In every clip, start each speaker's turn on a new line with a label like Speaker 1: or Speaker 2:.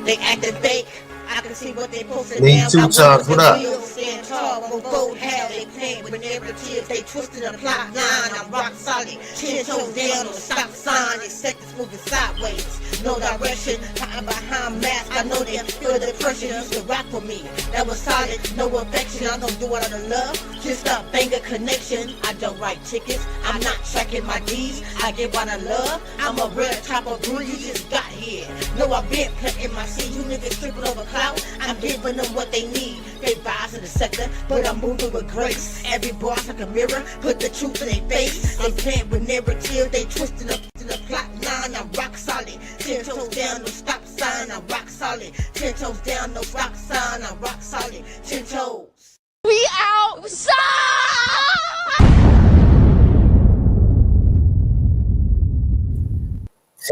Speaker 1: They acting fake. I can see what they posted
Speaker 2: Me
Speaker 1: now.
Speaker 2: too, Charles. What up?
Speaker 1: Stand tall, won't vote how they playing with narratives. They twisted a plot line. I'm rock solid. 10 toes down on the stop sign. They seconds moving sideways. No direction. Hiding behind mask. I know they feel the pressure. Used to rock for me. That was solid. No affection. I don't do it out of love. Just a banger connection. I don't write tickets. I'm not tracking my D's. I get what I love. I'm a real type of breed. You just got here. No, I've been planting my seed. You niggas tripping over clout. I'm giving them what they need. They rise in the sector, but I'm moving with grace. Every boss like a mirror, put the truth in their face. They playing with narrative, they twisting up to the plot line. I'm rock solid. 10 toes down, no stop sign. I'm rock solid. 10 toes down, no stop sign. I'm rock solid. 10 toes.
Speaker 3: We outside!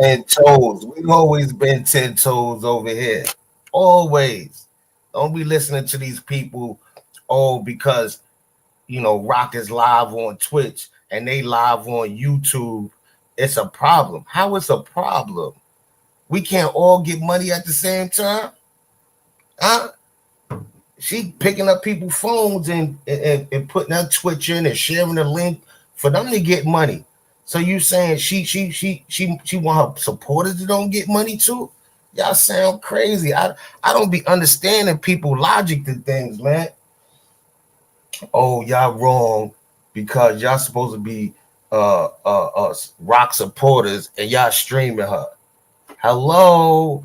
Speaker 2: 10 toes. We've always been 10 toes over here. Always. Don't be listening to these people, because Rock is live on Twitch and they live on YouTube. It's a problem. How is a problem? We can't all get money at the same time? Huh? She picking up people's phones and putting that Twitch in and sharing the link for them to get money. So you saying she want her supporters to don't get money too? Y'all sound crazy. I don't be understanding people logic to things, man. Oh, y'all wrong because y'all supposed to be Rock supporters and y'all streaming her. Hello,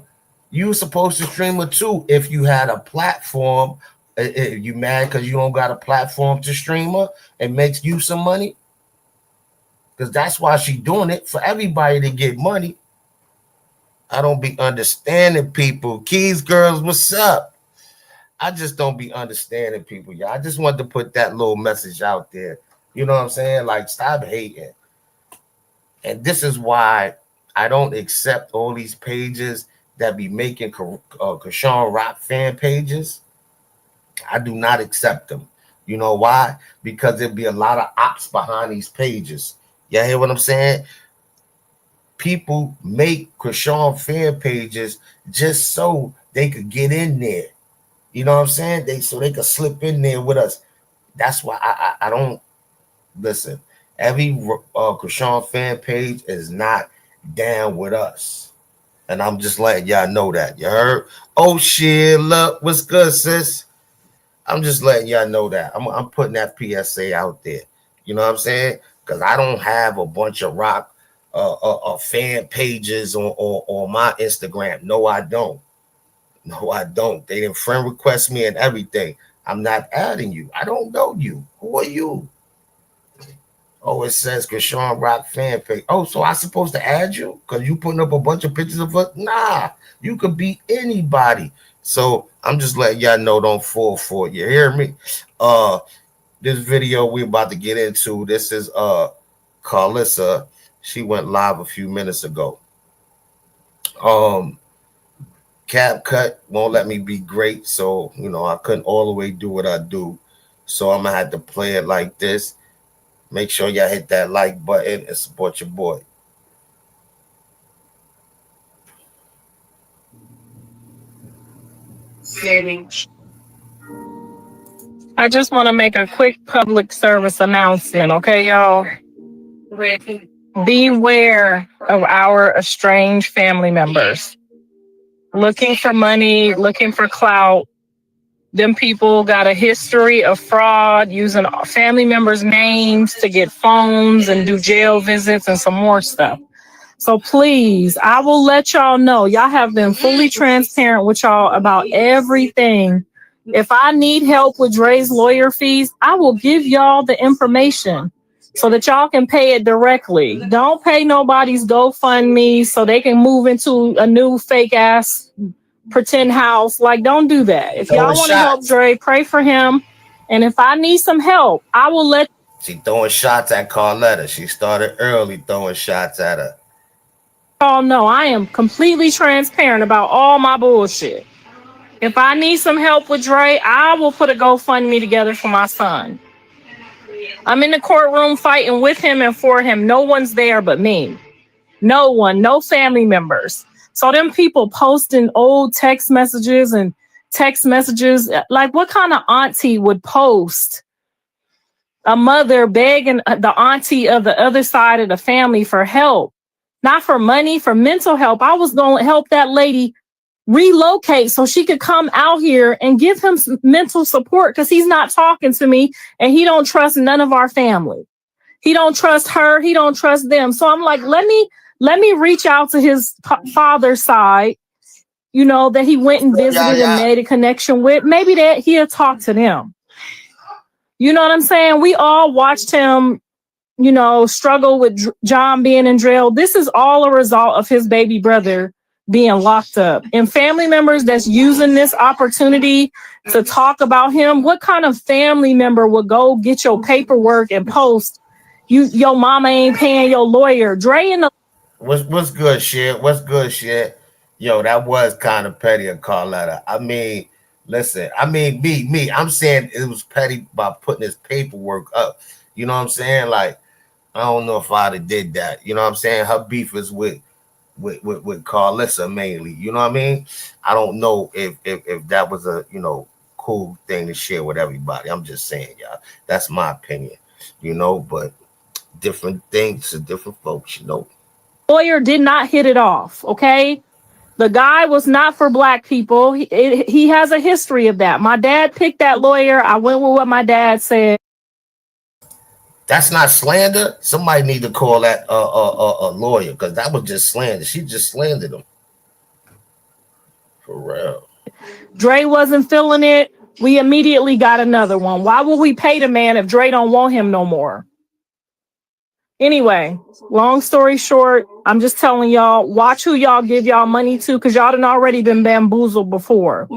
Speaker 2: you supposed to stream her too if you had a platform. You mad because you don't got a platform to stream her and makes you some money? Because that's why she doing it, for everybody to get money. I don't be understanding people. Keys girls, what's up? I just don't be understanding people, y'all. I just wanted to put that little message out there. You know what I'm saying? Like, stop hating. And this is why I don't accept all these pages that be making Chrisean Rock fan pages. I do not accept them. You know why? Because there'll be a lot of ops behind these pages. Y'all hear what I'm saying? People make Chrisean fan pages just so they could get in there. You know what I'm saying? So they could slip in there with us. That's why I don't listen. Every Chrisean fan page is not down with us. And I'm just letting y'all know that. You heard? Oh, shit, look, what's good, sis? I'm just letting y'all know that. I'm putting that PSA out there. You know what I'm saying? Because I don't have a bunch of Rock fan pages on my Instagram. No, I don't. No, I don't. They didn't friend request me and everything. I'm not adding you. I don't know you. Who are you? Oh, it says Chrisean Rock fan page. Oh, so I supposed to add you? Because you putting up a bunch of pictures of us? Nah, you could be anybody. So I'm just letting y'all know, don't fall for it. You hear me? This video we're about to get into, this is Karlissa. She went live a few minutes ago. CapCut won't let me be great, so I couldn't all the way do what I do. So I'm gonna have to play it like this. Make sure y'all hit that like button and support your boy.
Speaker 4: I just want to make a quick public service announcement, okay, y'all? Beware of our estranged family members. Looking for money, looking for clout. Them people got a history of fraud, using family members' names to get phones and do jail visits and some more stuff. So please, I will let y'all know. Y'all have been fully transparent with y'all about everything. If I need help with Dre's lawyer fees, I will give y'all the information so that y'all can pay it directly. Don't pay nobody's GoFundMe so they can move into a new fake ass pretend house. Like, don't do that. If y'all want to help Dre, pray for him. And if I need some help, I will let.
Speaker 2: She throwing shots at Carletta. She started early throwing shots at her.
Speaker 4: Y'all know I am completely transparent about all my bullshit. If I need some help with Dre, I will put a GoFundMe together for my son. I'm in the courtroom fighting with him and for him. No one's there but me. No one, no family members. So them people posting old text messages, like what kind of auntie would post a mother begging the auntie of the other side of the family for help, not for money, for mental help? I was going to help that lady relocate so she could come out here and give him some mental support, because he's not talking to me and he don't trust none of our family. He don't trust her. He don't trust them. So I'm like, let me reach out to his father's side, you know, that he went and visited and made a connection with. Maybe that he'll talk to them. You know what I'm saying? We all watched him, you know, struggle with John being in jail. This is all a result of his baby brother being locked up. And family members that's using this opportunity to talk about him. What kind of family member would go get your paperwork and post, your mama ain't paying your lawyer? Dre and the
Speaker 2: What's good, shit? What's good, shit? Yo, that was kind of petty of Carletta. I mean, listen, me. I'm saying it was petty by putting his paperwork up. You know what I'm saying? Like, I don't know if I'd have did that. You know what I'm saying? Her beef is with Karlissa mainly. You know what I mean? I don't know if that was a, you know, cool thing to share with everybody. I'm just saying, y'all. That's my opinion. You know, but different things to different folks, you know.
Speaker 4: Lawyer did not hit it off, okay? The guy was not for black people. He has a history of that. My dad picked that lawyer. I went with what my dad said.
Speaker 2: That's not slander. Somebody need to call that a lawyer, because that was just slander. She just slandered him. For real.
Speaker 4: Dre wasn't feeling it. We immediately got another one. Why would we pay the man if Dre don't want him no more? Anyway, long story short, I'm just telling y'all, watch who y'all give y'all money to, because y'all done already been bamboozled before.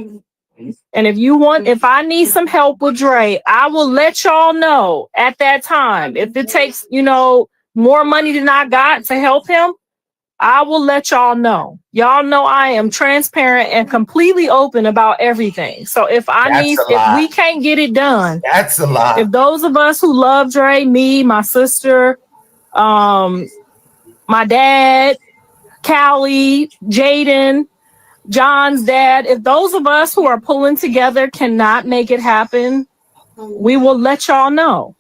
Speaker 4: And if I need some help with Dre, I will let y'all know at that time. If it takes, you know, more money than I got to help him, I will let y'all know. Y'all know I am transparent and completely open about everything. So if we can't get it done,
Speaker 2: that's a lie.
Speaker 4: If those of us who love Dre, me, my sister, my dad, Callie, Jaden, John's dad, if those of us who are pulling together cannot make it happen, we will let y'all know.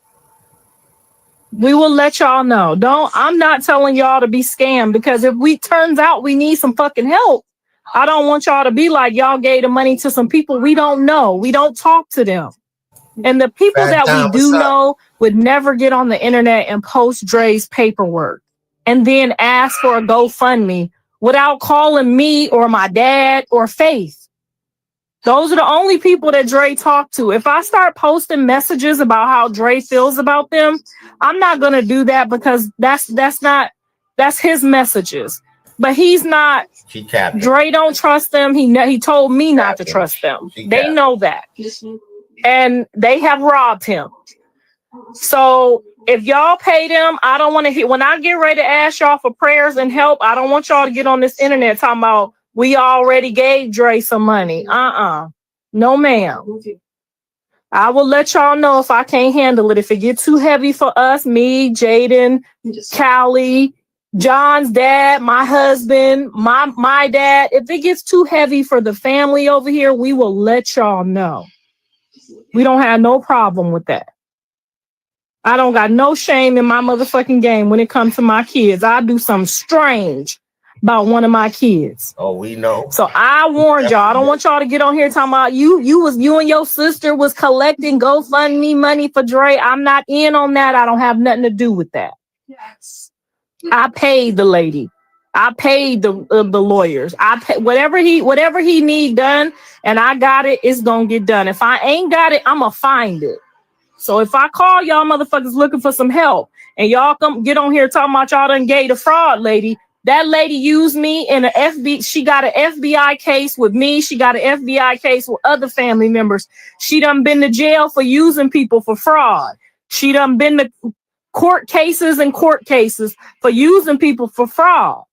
Speaker 4: We will let y'all know. I'm not telling y'all to be scammed, because if turns out we need some fucking help, I don't want y'all to be like, y'all gave the money to some people we don't know. We don't talk to them. And the people that we do know would never get on the internet and post Dre's paperwork and then ask for a GoFundMe without calling me or my dad or Faith. Those are the only people that Dre talked to. If I start posting messages about how Dre feels about them, I'm not going to do that, because that's his messages. But he's not. Dre don't trust them. He told me not to trust them. They know that. And they have robbed him. So if y'all pay them, I don't want to hear. When I get ready to ask y'all for prayers and help, I don't want y'all to get on this internet talking about we already gave Dre some money. No, ma'am. I will let y'all know if I can't handle it. If it gets too heavy for us, me, Jaden, Callie, John's dad, my husband, my dad, if it gets too heavy for the family over here, we will let y'all know. We don't have no problem with that. I don't got no shame in my motherfucking game when it comes to my kids. I do something strange about one of my kids.
Speaker 2: Oh, we know.
Speaker 4: So I warned y'all. I don't want y'all to get on here talking about you and your sister was collecting GoFundMe money for Dre. I'm not in on that. I don't have nothing to do with that. Yes. I paid the lady. I paid the lawyers. I pay whatever he need done, and I got it. It's gonna get done. If I ain't got it, I'ma find it. So if I call y'all motherfuckers looking for some help, and y'all come get on here talking about y'all done gave the fraud lady, that lady used me in an FBI. She got an FBI case with me. She got an FBI case with other family members. She done been to jail for using people for fraud. She done been to court cases for using people for fraud.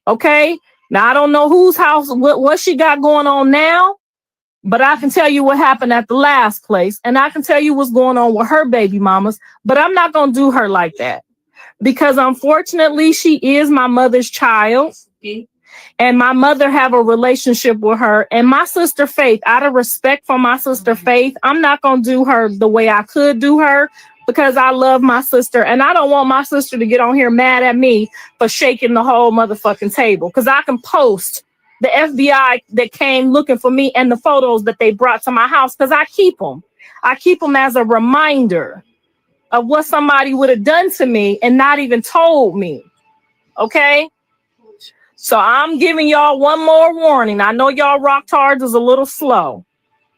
Speaker 4: Okay. Now I don't know whose house, what she got going on now, but I can tell you what happened at the last place, and I can tell you what's going on with her baby mamas, but I'm not going to do her like that, because unfortunately she is my mother's child, And my mother have a relationship with her. And my sister Faith, out of respect for my sister Faith, I'm not going to do her the way I could do her because I love my sister. And I don't want my sister to get on here mad at me for shaking the whole motherfucking table. Because I can post the FBI that came looking for me and the photos that they brought to my house because I keep them. I keep them as a reminder of what somebody would have done to me and not even told me. Okay? So I'm giving y'all one more warning. I know y'all rock tards is a little slow,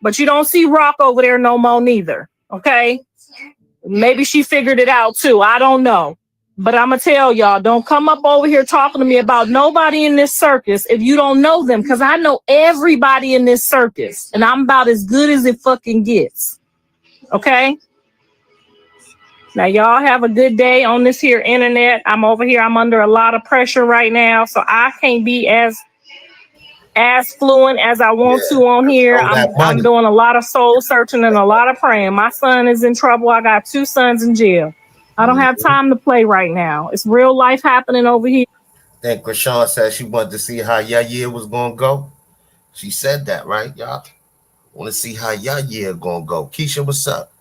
Speaker 4: but you don't see Rock over there no more neither. Okay? Maybe she figured it out too. I don't know. But I'm going to tell y'all, don't come up over here talking to me about nobody in this circus if you don't know them, because I know everybody in this circus, and I'm about as good as it fucking gets. Okay? Now, y'all have a good day on this here internet. I'm over here. I'm under a lot of pressure right now, so I can't be as fluent as I want to on here. I'm doing a lot of soul searching and a lot of praying. My son is in trouble. I got 2 sons in jail. I don't have time to play right now. It's real life happening over here.
Speaker 2: Then Chrisean said she wanted to see how your year was going to go. She said that, right, y'all? Want to see how your year going to go. Keisha, what's up?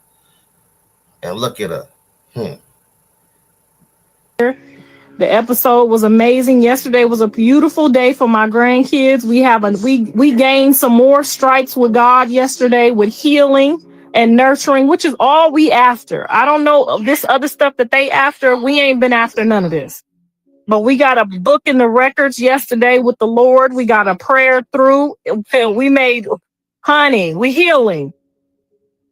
Speaker 2: And look at her.
Speaker 4: The episode was amazing. Yesterday was a beautiful day for my grandkids. We gained some more stripes with God yesterday with healing and nurturing, which is all we after. I don't know this other stuff that they after. We ain't been after none of this. But we got a book in the records yesterday with the Lord. We got a prayer through. We made, we healing.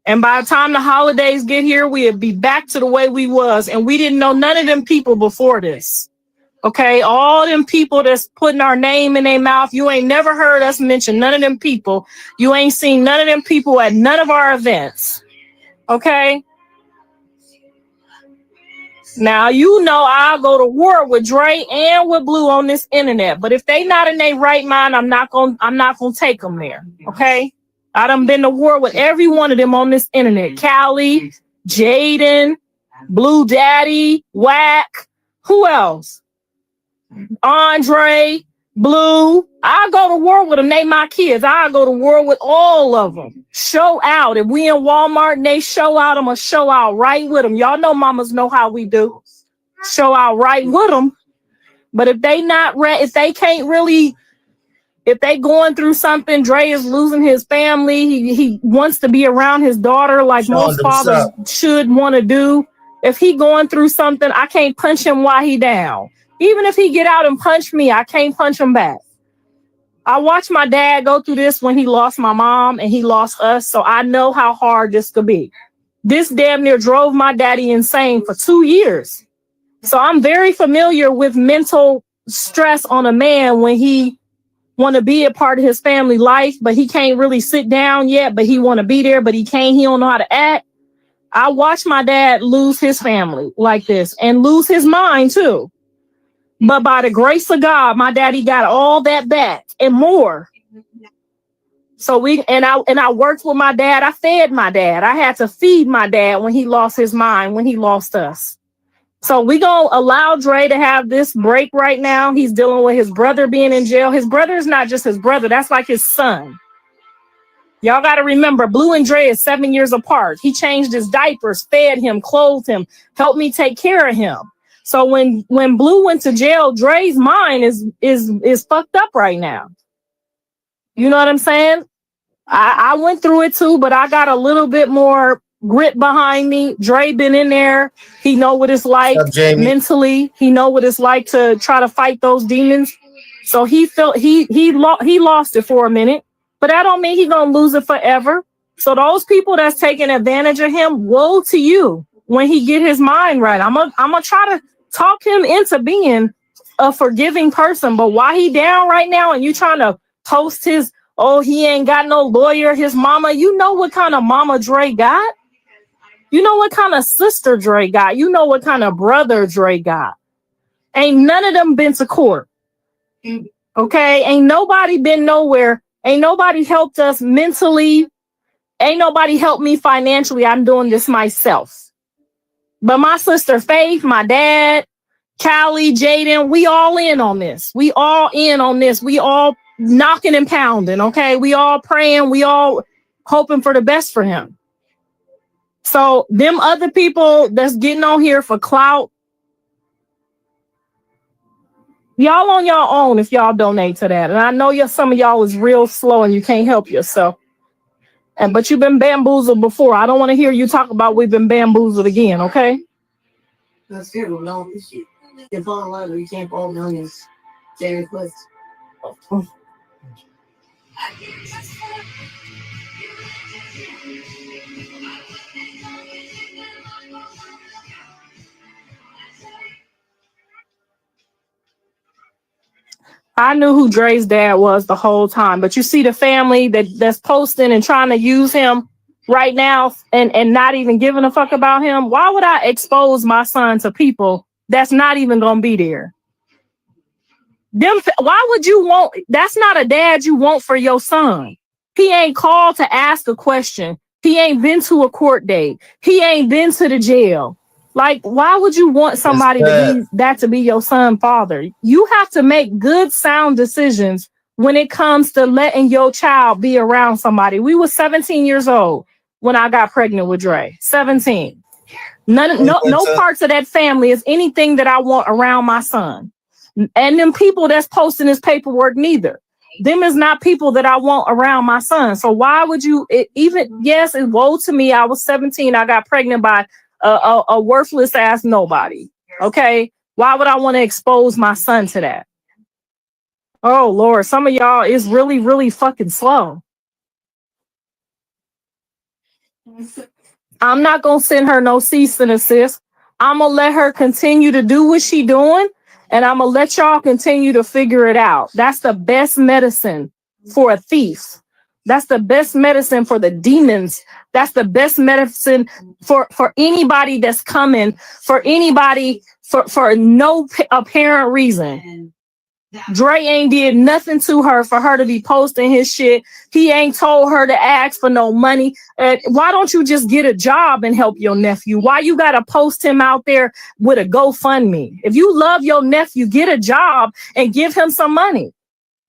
Speaker 4: And by the time the holidays get here, we'll be back to the way we was. And we didn't know none of them people before this. Okay, all them people that's putting our name in their mouth, you ain't never heard us mention none of them people. You ain't seen none of them people at none of our events. Okay? Now, you know I'll go to war with Dre and with Blue on this internet. But if they not in their right mind, I'm not gonna take them there. Okay? I done been to war with every one of them on this internet. Callie, Jaden, Blue Daddy, Whack. Who else? Andre, Blue. I go to war with them. They my kids. I go to war with all of them. Show out. If we in Walmart and they show out, I'm going to show out right with them. Y'all know mamas know how we do. Show out right with them. But if they not if they can't really, if they going through something, Dre is losing his family. He wants to be around his daughter like most fathers should want to do. If he going through something, I can't punch him while he down. Even if he get out and punch me, I can't punch him back. I watched my dad go through this when he lost my mom and he lost us. So I know how hard this could be. This damn near drove my daddy insane for 2 years. So I'm very familiar with mental stress on a man when he want to be a part of his family life, but he can't really sit down yet, but he want to be there, but he can't, he don't know how to act. I watched my dad lose his family like this and lose his mind too. But by the grace of God, my daddy got all that back and more. So I worked with my dad. I fed my dad. I had to feed my dad when he lost his mind, when he lost us. So we gonna allow Dre to have this break right now. He's dealing with his brother being in jail. His brother is not just his brother. That's like his son. Y'all got to remember, Blue and Dre is 7 years apart. He changed his diapers, fed him, clothed him, helped me take care of him. So when Blue went to jail, Dre's mind is fucked up right now. You know what I'm saying? I went through it too, but I got a little bit more grit behind me. Dre been in there. He know what it's like mentally. He know what it's like to try to fight those demons. So he felt he lost it for a minute, but that don't mean he gonna lose it forever. So those people that's taking advantage of him, woe to you when he get his mind right. I'm gonna try to talk him into being a forgiving person. But why he down right now and you trying to post his, oh, he ain't got no lawyer, his mama, you know what kind of mama Dre got? You know what kind of sister Dre got? You know what kind of brother Dre got? Ain't none of them been to court. Okay? Ain't nobody been nowhere. Ain't nobody helped us mentally. Ain't nobody helped me financially. I'm doing this myself. But my sister Faith, my dad, Callie, Jaden, we all in on this. We all in on this. We all knocking and pounding, okay? We all praying. We all hoping for the best for him. So them other people that's getting on here for clout, y'all on your own if y'all donate to that. And I know some of y'all is real slow and you can't help yourself. But you've been bamboozled before. I don't want to hear you talk about we've been bamboozled again, okay?
Speaker 1: That's good. No, you fall in love, you can't fall millions. Jerry Quest.
Speaker 4: I knew who Dre's dad was the whole time, but you see the family that's posting and trying to use him right now and not even giving a fuck about him. Why would I expose my son to people that's not even gonna be there? Why would you want? That's not a dad you want for your son. He ain't called to ask a question. He ain't been to a court date. He ain't been to the jail. Like, why would you want somebody to be your son father? You have to make good, sound decisions when it comes to letting your child be around somebody. We were 17 years old when I got pregnant with Dre. 17. No parts of that family is anything that I want around my son. And them people that's posting this paperwork neither. Them is not people that I want around my son. So why would you yes, it woe to me. I was 17. I got pregnant by a worthless ass nobody. Okay. Why would I want to expose my son to that? Oh Lord, some of y'all is really, really fucking slow. I'm not gonna send her no cease and desist. I'm gonna let her continue to do what she doing, and I'm gonna let y'all continue to figure it out. That's the best medicine for a thief. That's the best medicine for the demons. That's the best medicine for anybody that's coming, for anybody for no apparent reason. Dre ain't did nothing to her for her to be posting his shit. He ain't told her to ask for no money. Why don't you just get a job and help your nephew? Why you gotta post him out there with a GoFundMe? If you love your nephew, get a job and give him some money.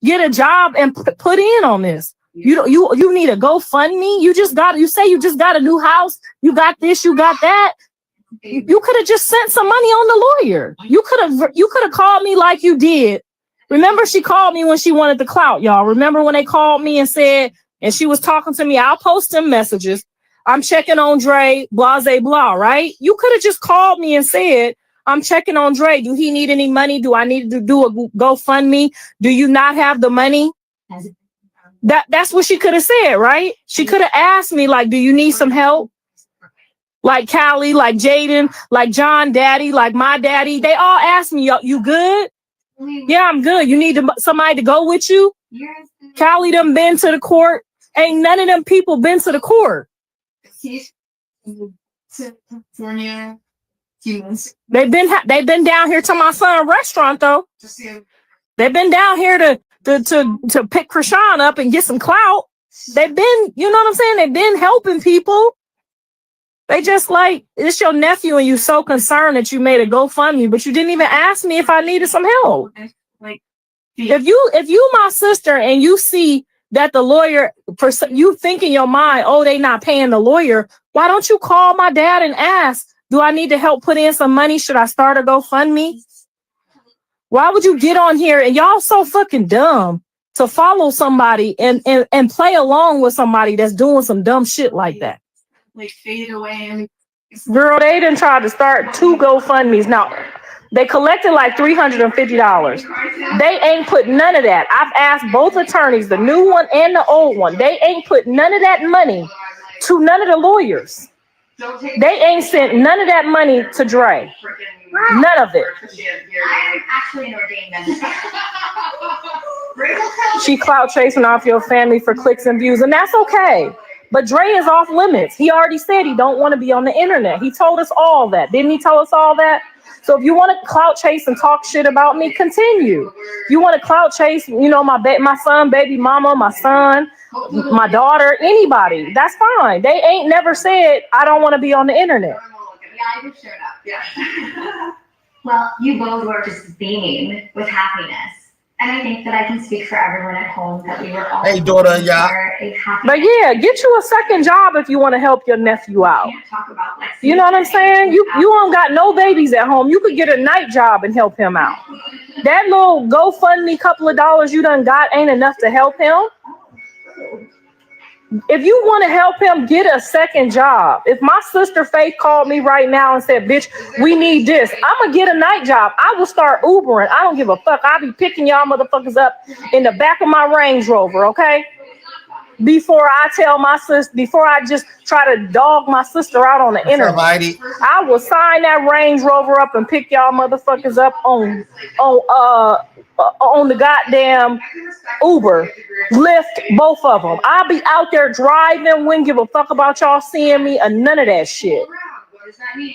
Speaker 4: Get a job and put in on this. You need a GoFundMe. You say you just got a new house. You got this, you got that. You could have just sent some money on the lawyer. You could have called me like you did. Remember, she called me when she wanted the clout, y'all. Remember when they called me and said, and she was talking to me, I'll post them messages. I'm checking on Dre, blah, blah, right? You could have just called me and said, I'm checking on Dre. Do he need any money? Do I need to do a GoFundMe? Do you not have the money? That's what she could have said, right? She could have asked me, like, do you need some help? Like Callie, like Jaden, like John Daddy, like my daddy. They all asked me, you good? Yeah, I'm good. You need somebody to go with you? Callie done been to the court. Ain't none of them people been to the court. They've been down here to my son's restaurant though. They've been down here to pick Chrisean up and get some clout. They've been, you know what I'm saying? They've been helping people. They just like, it's your nephew and you so concerned that you made a GoFundMe, but you didn't even ask me if I needed some help. If you my sister and you see that the lawyer, you think in your mind, oh, they not paying the lawyer. Why don't you call my dad and ask, do I need to help put in some money? Should I start a GoFundMe? Why would you get on here and y'all so fucking dumb to follow somebody and play along with somebody that's doing some dumb shit like that? Like fade away. Girl, they didn't try to start 2 GoFundMes. Now, they collected like $350. They ain't put none of that. I've asked both attorneys, the new one and the old one. They ain't put none of that money to none of the lawyers. They ain't sent none of that money to Dre. None of it. I'm actually an ordained minister. She clout chasing off your family for clicks and views, and that's okay. But Dre is off limits. He already said he don't want to be on the internet. He told us all that. Didn't he tell us all that? So if you want to clout chase and talk shit about me, continue. You want to clout chase, my son, baby mama, my son, my daughter, anybody. That's fine. They ain't never said, I don't want to be on the internet. Yeah, I just showed up. Yeah.
Speaker 3: Well, you both were just beaming with happiness. And I think that I can speak for everyone at home that we were all
Speaker 2: Hey, daughter, y'all.
Speaker 4: But yeah, get you a second job if you want to help your nephew out. You know what I'm saying? You don't got no babies at home. You could get a night job and help him out. That little GoFundMe couple of dollars you done got ain't enough to help him. If you want to help him, get a second job. If my sister Faith called me right now and said, bitch, we need this, I'm going to get a night job. I will start Ubering. I don't give a fuck. I'll be picking y'all motherfuckers up in the back of my Range Rover, okay? Before I tell my sister, before I just try to dog my sister out on the internet, I will sign that Range Rover up and pick y'all motherfuckers up on the goddamn Uber, Lyft, both of them. I'll be out there driving, wouldn't give a fuck about y'all seeing me or none of that shit.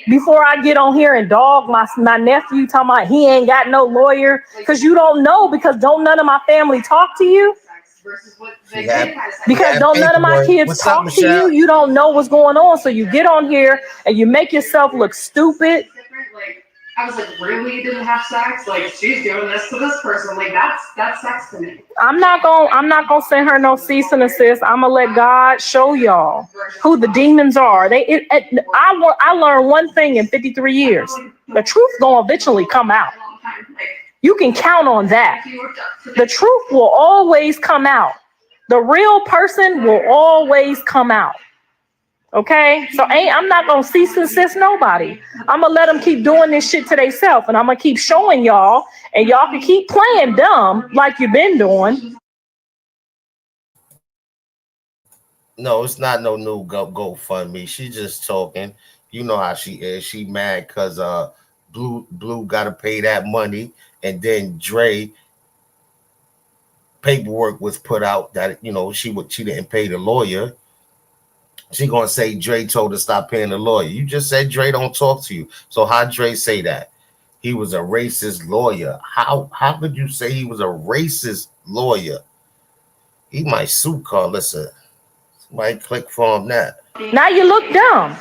Speaker 4: Before I get on here and dog my nephew talking about he ain't got no lawyer, because you don't know, because don't none of my family talk to you. Because don't none of my kids talk to you. You don't know what's going on. So you get on here and you make yourself look stupid.
Speaker 3: I was like, really? You didn't have sex? Like, she's doing this to this person. Like, that's sex to me.
Speaker 4: I'm not gonna send her no cease and desist. I'm gonna let God show y'all who the demons are. I learned one thing in 53 years. The truth gonna eventually come out. You can count on that. The truth will always come out. The real person will always come out. Okay, so I'm not gonna cease and desist nobody. I'm gonna let them keep doing this shit to themselves, and I'm gonna keep showing y'all, and y'all can keep playing dumb like you've been doing.
Speaker 2: No, it's not no new GoFundMe. She just talking. You know how she is. She mad because Blue gotta pay that money, and then Dre paperwork was put out that she didn't pay the lawyer. She gonna say Dre told her stop paying the lawyer. You just said Dre don't talk to you. So how Dre say that? He was a racist lawyer. How could you say he was a racist lawyer? He might sue Karlissa. Somebody click for him that.
Speaker 4: Now you look dumb.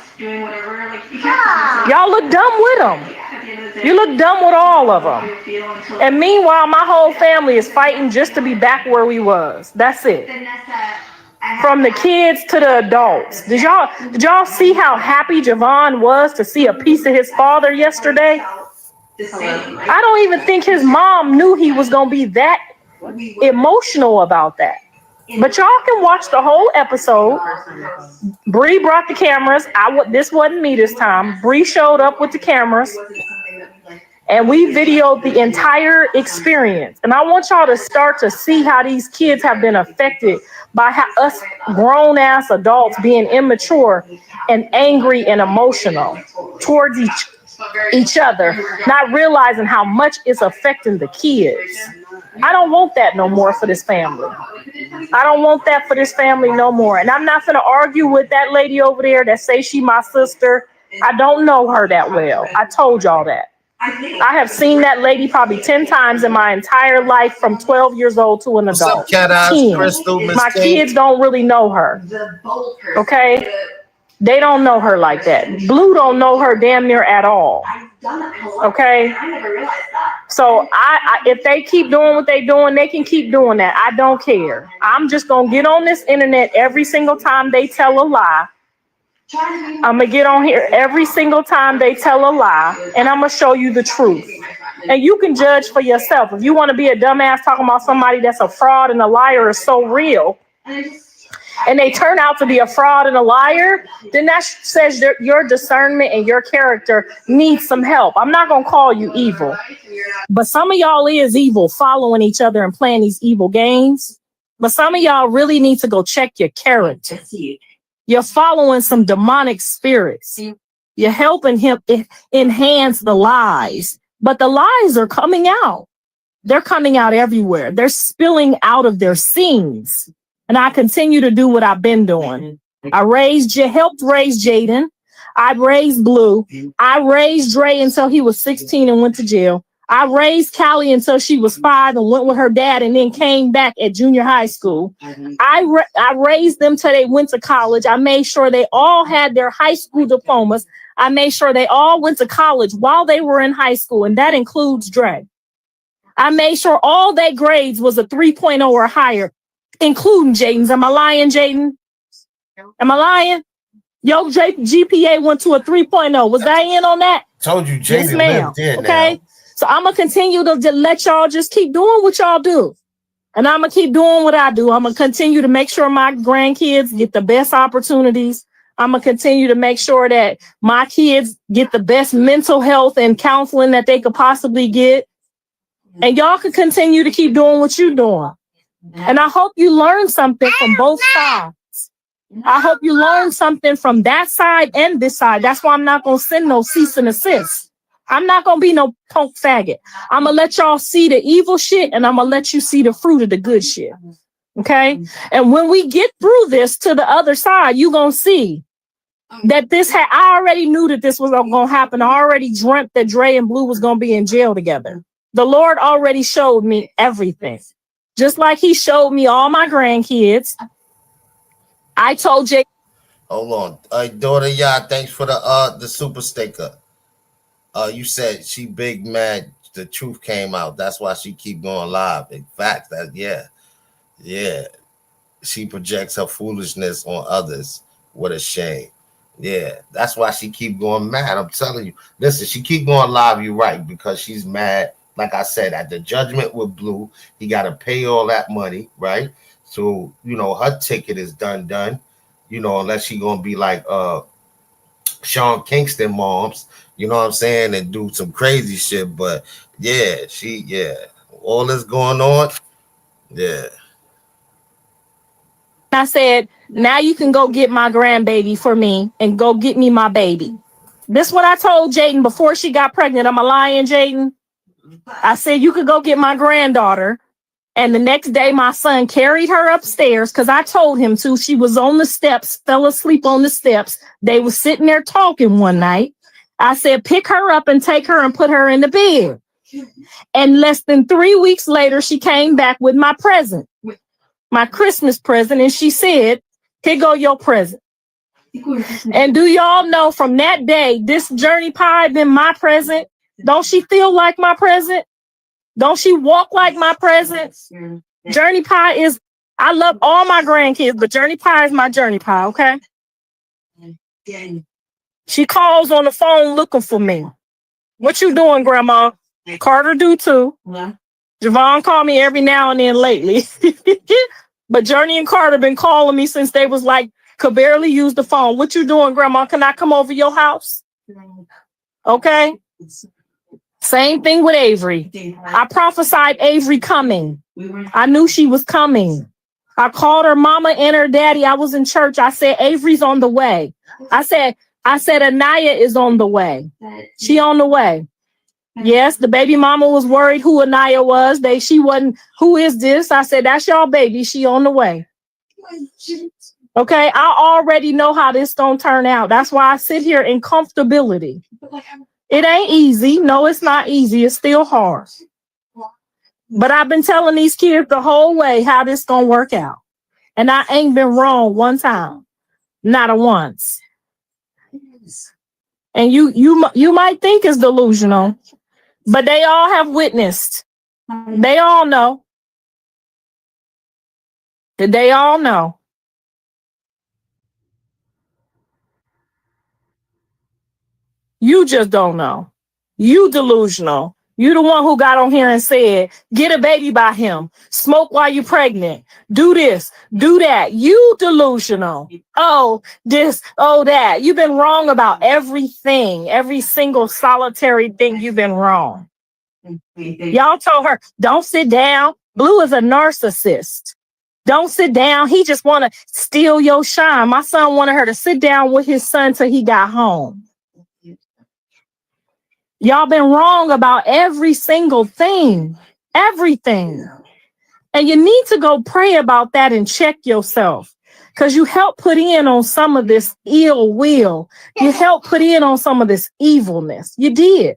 Speaker 4: Y'all look dumb with them. You look dumb with all of them. And meanwhile, my whole family is fighting just to be back where we was. That's it. From the kids to the adults. Did y'all see how happy Javon was to see a piece of his father yesterday? I don't even think his mom knew he was gonna be that emotional about that. But y'all can watch the whole episode. Bree brought the cameras. This wasn't me this time. Bree showed up with the cameras. And we videoed the entire experience. And I want y'all to start to see how these kids have been affected by us grown-ass adults being immature and angry and emotional towards each other, not realizing how much it's affecting the kids. I don't want that no more for this family. I don't want that for this family no more. And I'm not going to argue with that lady over there that say she my sister. I don't know her that well. I told y'all that. I have seen that lady probably 10 times in my entire life from 12 years old to an adult.
Speaker 2: What's up, Cat Eyes, Crystal,
Speaker 4: my kids don't really know her. Okay? They don't know her like that. Blue don't know her damn near at all. Okay? So if they keep doing what they doing, they can keep doing that. I don't care. I'm just going to get on this internet every single time they tell a lie. I'm going to get on here every single time they tell a lie, and I'm going to show you the truth. And you can judge for yourself. If you want to be a dumbass talking about somebody that's a fraud and a liar is so real, and they turn out to be a fraud and a liar, then that says your discernment and your character needs some help. I'm not going to call you evil. But some of y'all is evil, following each other and playing these evil games. But some of y'all really need to go check your character. You're following some demonic spirits. You're helping him enhance the lies. But the lies are coming out. They're coming out everywhere. They're spilling out of their scenes. And I continue to do what I've been doing. I helped raise Jaden. I raised Blue. I raised Dre until he was 16 and went to jail. I raised Callie until she was 5 and went with her dad and then came back at junior high school. I raised them till they went to college. I made sure they all had their high school diplomas. I made sure they all went to college while they were in high school, and that includes Dre. I made sure all their grades was a 3.0 or higher, including Jaden's. Am I lying, Jaden? Am I lying? Yo, GPA went to a 3.0. Was I in on that?
Speaker 2: Told you, Jaden
Speaker 4: Yes, ma'am.
Speaker 2: lived there.
Speaker 4: Okay.
Speaker 2: Now.
Speaker 4: So I'm going to continue to let y'all just keep doing what y'all do. And I'm going to keep doing what I do. I'm going to continue to make sure my grandkids get the best opportunities. I'm going to continue to make sure that my kids get the best mental health and counseling that they could possibly get. And y'all can continue to keep doing what you're doing. And I hope you learn something from both sides. I hope you learn something from that side and this side. That's why I'm not going to send no cease and desist. I'm not going to be no punk faggot. I'm going to let y'all see the evil shit, and I'm going to let you see the fruit of the good shit. Okay? And when we get through this to the other side, you're going to see that I already knew that this was going to happen. I already dreamt that Dre and Blue was going to be in jail together. The Lord already showed me everything. Just like he showed me all my grandkids. I told Jake.
Speaker 2: Hold on. Daughter, yeah, thanks for the super sticker. You said she big mad the truth came out. That's why she keep going live. In fact, yeah. She projects her foolishness on others. What a shame. Yeah, that's why she keep going mad. I'm telling you. Listen, she keep going live. You're right, because she's mad. Like I said, at the judgment with Blue, he got to pay all that money, right? So, her ticket is done, unless she going to be like Sean Kingston moms, you know what I'm saying, and do some crazy shit. But, all this going on, yeah.
Speaker 4: I said, now you can go get my grandbaby for me and go get me my baby. This is what I told Jaden before she got pregnant. Am I lying, Jaden? I said, you could go get my granddaughter. And the next day, my son carried her upstairs because I told him to. She was on the steps, fell asleep on the steps. They were sitting there talking one night. I said, pick her up and take her and put her in the bed. And less than 3 weeks later, she came back with my present, my Christmas present. And she said, here go your present. And do y'all know from that day, this Journey Pie been my present? Don't she feel like my present? Don't she walk like my present? Journey Pie is, I love all my grandkids, but Journey Pie is my Journey Pie, okay? She calls on the phone looking for me. What you doing, Grandma? Carter do too. Javon called me every now and then lately. But Journey and Carter been calling me since they was like, could barely use the phone. What you doing, Grandma? Can I come over your house? Okay. Same thing with Avery. I prophesied Avery coming. I knew she was coming. I called her mama and her daddy. I was in church. I said, Avery's on the way. I said, Anaya is on the way. She on the way. Yes, the baby mama was worried who Anaya was. She wasn't, who is this? I said, that's y'all baby. She on the way. Okay, I already know how this gonna turn out. That's why I sit here in comfortability. It ain't easy. No, it's not easy. It's still hard. But I've been telling these kids the whole way how this gonna work out. And I ain't been wrong one time. Not a once. And you might think it's delusional, but they all have witnessed. They all know. They all know. You just don't know. You delusional. You the one who got on here and said, get a baby by him. Smoke while you're pregnant. Do this. Do that. You delusional. Oh, this. Oh, that. You've been wrong about everything. Every single solitary thing you've been wrong. Y'all told her, don't sit down. Blue is a narcissist. Don't sit down. He just want to steal your shine. My son wanted her to sit down with his son till he got home. Y'all been wrong about every single thing, everything. And you need to go pray about that and check yourself, because you helped put in on some of this ill will. You helped put in on some of this evilness. You did.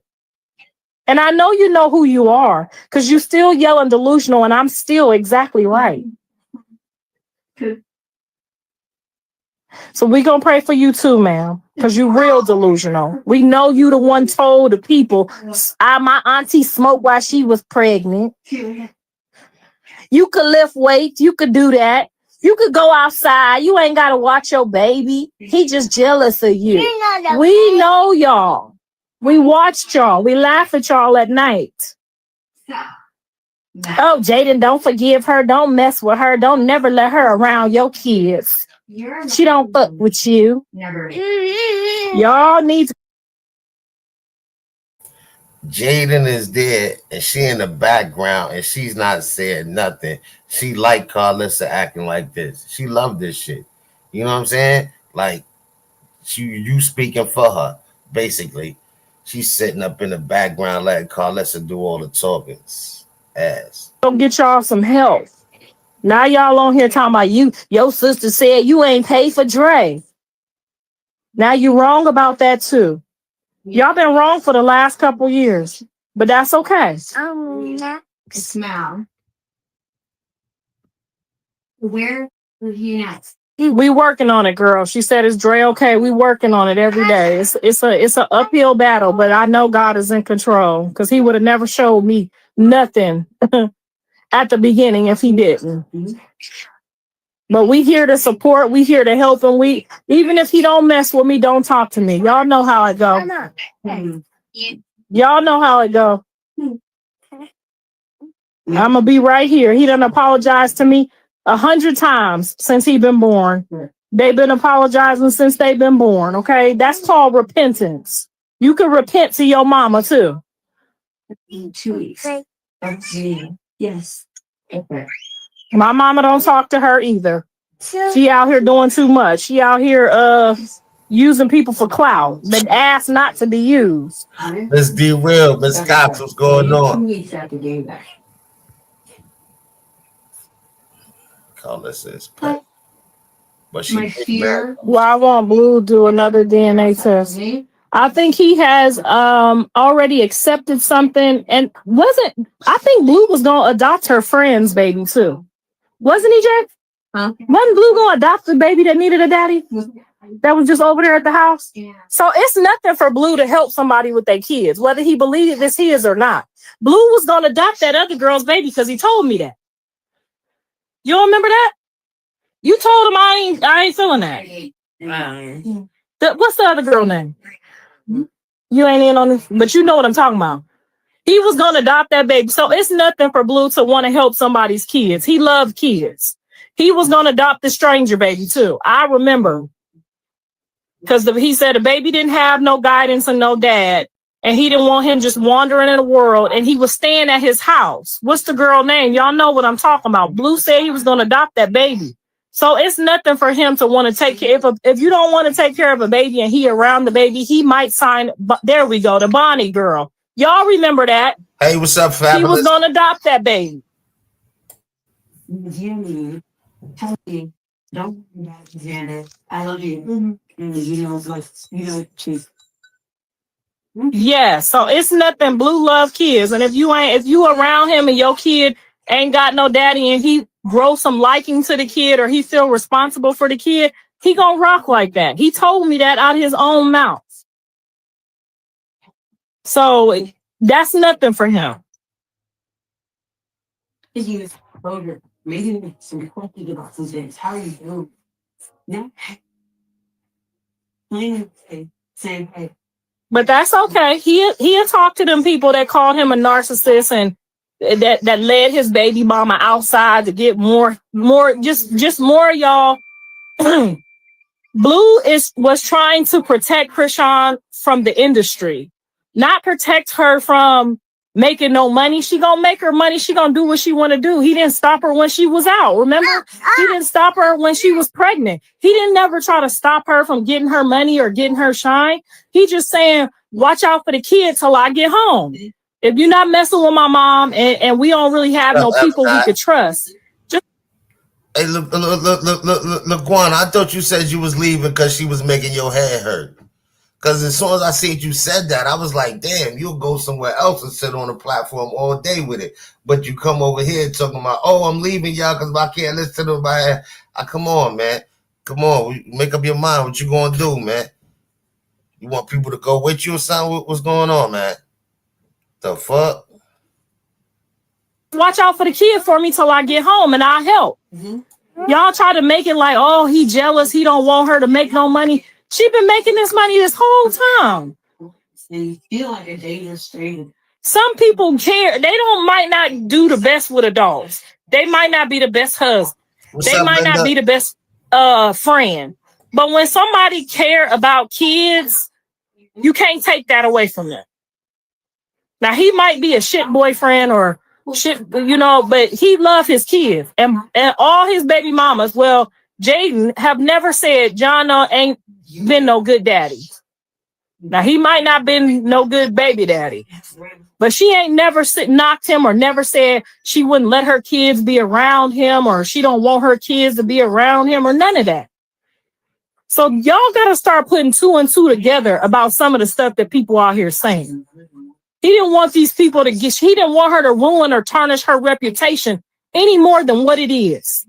Speaker 4: And I know you know who you are because you still yelling delusional and I'm still exactly right. So we gonna pray for you too, ma'am, because you real delusional. We know you the one told the people, my auntie smoked while she was pregnant. You could lift weights. You could do that. You could go outside. You ain't got to watch your baby. He just jealous of you. We know y'all. We watched y'all. We laugh at y'all at night. Oh, Jaden, don't forgive her. Don't mess with her. Don't never let her around your kids. She don't fuck with you. Y'all need to.
Speaker 2: Jaden is there and she in the background and she's not saying nothing. She like Karlissa acting like this. She love this shit. You know what I'm saying? Like you speaking for her, basically. She's sitting up in the background letting Karlissa do all the talking. Ass.
Speaker 4: Go get y'all some help. Now y'all on here talking about you. Your sister said you ain't paid for Dre. Now you wrong about that too. Y'all been wrong for the last couple years, but that's okay.
Speaker 3: Smell. Where are you next?
Speaker 4: We working on it, girl. She said, "Is Dre okay?" We working on it every day. It's an uphill battle, but I know God is in control because He would have never showed me nothing at the beginning if He didn't. But we here to support. We here to help him. We even if he don't mess with me, don't talk to me. Y'all know how it go. Y'all know how it go. I'ma be right here. He done apologized to me 100 times since he been born. They've been apologizing since they've been born. Okay, that's called repentance. You can repent to your mama too.
Speaker 3: 2 weeks. Yes. Okay.
Speaker 4: My mama don't talk to her either. She out here doing too much. She out here using people for clout. Been asked not to be used.
Speaker 2: Let's be real. Miss Cox, what's going on? Karlissa is pregnant. But she
Speaker 3: My fear.
Speaker 4: Well, I want Blue to do another DNA test. I think he has already accepted something and I think Blue was gonna adopt her friend's baby too. Wasn't he, Jack?
Speaker 3: Huh?
Speaker 4: Wasn't Blue gonna adopt the baby that needed a daddy? That was just over there at the house?
Speaker 3: Yeah.
Speaker 4: So it's nothing for Blue to help somebody with their kids, whether he believes it's his or not. Blue was gonna adopt that other girl's baby because he told me that. You don't remember that? You told him I ain't feeling that. What's the other girl name? You ain't in on this, but you know what I'm talking about. He was gonna adopt that baby. So it's nothing for Blue to want to help somebody's kids. He loved kids. He was gonna adopt the stranger baby too. I remember. Because he said the baby didn't have no guidance and no dad. And he didn't want him just wandering in the world. And he was staying at his house. What's the girl name? Y'all know what I'm talking about. Blue said he was gonna adopt that baby. So it's nothing for him to want to take care. If you don't want to take care of a baby and he around the baby, he might sign. There we go, the Bonnie girl. Y'all remember that?
Speaker 2: Hey, what's up, Fabulous?
Speaker 4: He was gonna adopt that baby.
Speaker 3: I love you.
Speaker 4: Yeah, so it's nothing. Blue love kids, and if you around him and your kid ain't got no daddy and he grow some liking to the kid or he feel responsible for the kid, he gonna rock like that. He told me that out of his own mouth. So that's nothing for him.
Speaker 3: Maybe some questions about some things. How are you doing? No. Same.
Speaker 4: But that's okay. He'll talk to them people that called him a narcissist and that led his baby mama outside to get more just more y'all. Blue was trying to protect Chrisean from the industry, not protect her from making no money. She gonna make her money. She gonna do what she want to do. He didn't stop her when she was out. Remember, he didn't stop her when she was pregnant. He didn't never try to stop her from getting her money or getting her shine. He just saying, watch out for the kid till I get home. If you're not messing with my mom and we don't really have no people we could trust.
Speaker 2: Hey, look, Guan, I thought you said you was leaving because she was making your head hurt. Because as soon as I see you said that, I was like, damn, you'll go somewhere else and sit on a platform all day with it. But you come over here talking about, oh, I'm leaving y'all because I can't listen to nobody. Come on, man. Come on. Make up your mind what you going to do, man. You want people to go with you or something? What's going on, man? The fuck?
Speaker 4: Watch out for the kid for me till I get home and I'll help. Y'all try to make it like, oh, he jealous. He don't want her to make no money. She been making this money this whole time.
Speaker 1: They feel like a dangerous thing.
Speaker 4: Some people care. They might not do the best with adults. They might not be the best husband. They might not be the best friend. But when somebody care about kids, you can't take that away from them. Now, he might be a shit boyfriend or shit, you know, but he love his kids. And all his baby mamas, well, Jaden have never said John ain't been no good daddy. Now, he might not been no good baby daddy, but she ain't never knocked him or never said she wouldn't let her kids be around him or she don't want her kids to be around him or none of that. So y'all got to start putting 2 and 2 together about some of the stuff that people out here saying. He didn't want these people to get, he didn't want her to ruin or tarnish her reputation any more than what it is.